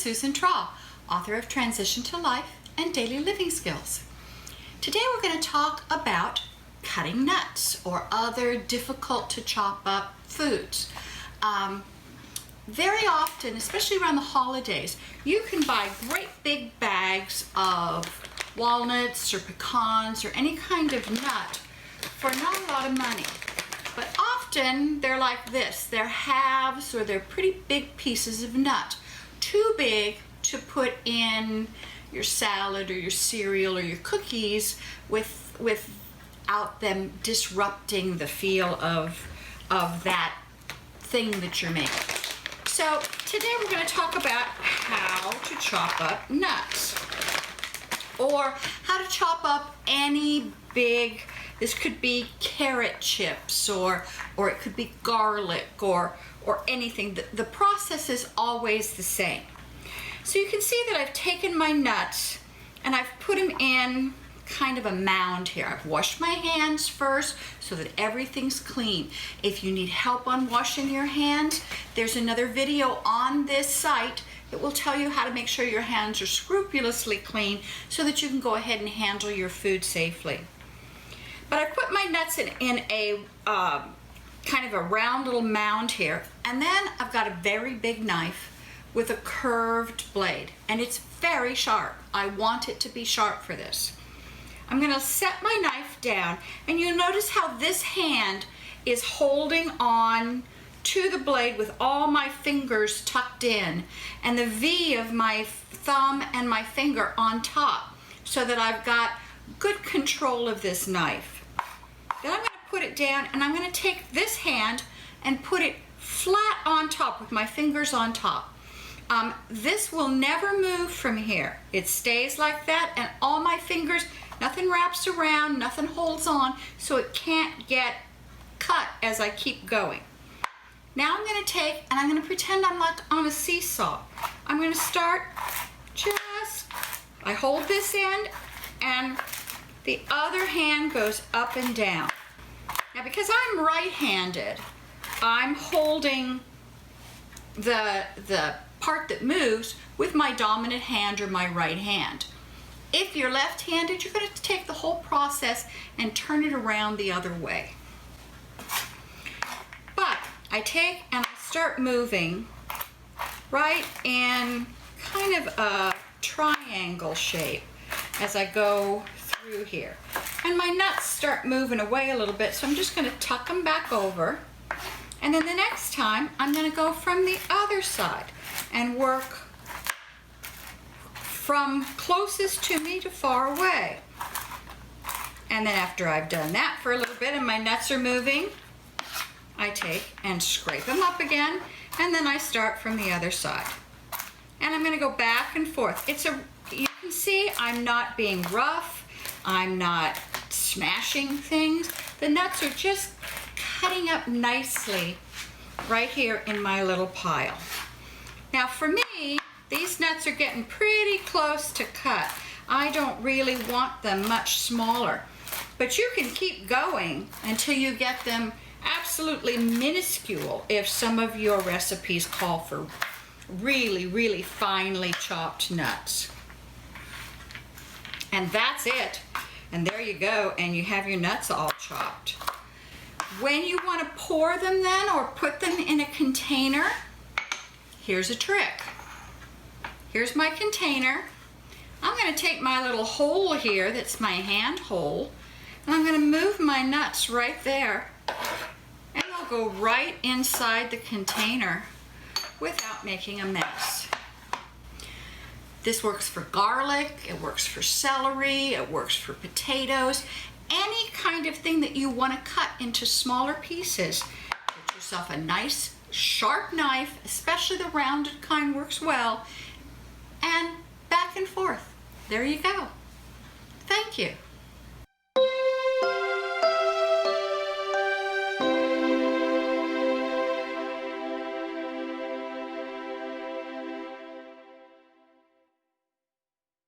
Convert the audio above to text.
Susan Traugh, author of Transition to Life and Daily Living Skills. Today we're going to talk about cutting nuts or other difficult to chop up foods. Very often, especially around the holidays, you can buy great big bags of walnuts or pecans or any kind of nut for not a lot of money. But often they're like this. They're halves or they're pretty big pieces of nut. Too big to put in your salad or your cereal or your cookies without them disrupting the feel of that thing that you're making. So today we're going to talk about how to chop up nuts, or how to chop up any big, this could be carrot chips, or it could be garlic, or anything. The process is always the same. So you can see that I've taken my nuts and I've put them in kind of a mound here. I've washed my hands first so that everything's clean. If you need help on washing your hands, there's another video on this site that will tell you how to make sure your hands are scrupulously clean so that you can go ahead and handle your food safely. But I put my nuts in a kind of a round little mound here, and then I've got a very big knife with a curved blade, and it's very sharp. I want it to be sharp for this. I'm going to set my knife down, and you'll notice how this hand is holding on to the blade with all my fingers tucked in, and the V of my thumb and my finger on top, so that I've got good control of this knife. Then I'm going to put it down, and I'm going to take this hand and put it flat on top with my fingers on top. This will never move from here. It stays like that, and all my fingers, nothing wraps around, nothing holds on, so it can't get cut as I keep going. Now I'm going to take, and I'm going to pretend I'm like on a seesaw. I'm going to start I hold this end, and the other hand goes up and down. Now because I'm right-handed, I'm holding the part that moves with my dominant hand or my right hand. If you're left-handed, you're going to take the whole process and turn it around the other way. But I take and I start moving right in kind of a triangle shape as I go through here. And my nuts start moving away a little bit, so I'm just going to tuck them back over. And then the next time, I'm going to go from the other side and work from closest to me to far away. And then after I've done that for a little bit and my nuts are moving, I take and scrape them up again, and then I start from the other side. And I'm going to go back and forth. You can see I'm not being rough, I'm not smashing things. The nuts are just cutting up nicely right here in my little pile. Now for me, these nuts are getting pretty close to cut. I don't really want them much smaller, but you can keep going until you get them absolutely minuscule if some of your recipes call for really, really finely chopped nuts. And that's it. And there you go, and you have your nuts all chopped. When you want to pour them then, or put them in a container, here's a trick. Here's my container. I'm going to take my little hole here that's my hand hole, and I'm going to move my nuts right there, and they'll go right inside the container without making a mess. This works for garlic, it works for celery, it works for potatoes, any kind of thing that you want to cut into smaller pieces. Get yourself a nice sharp knife, especially the rounded kind works well, and back and forth. There you go. Thank you.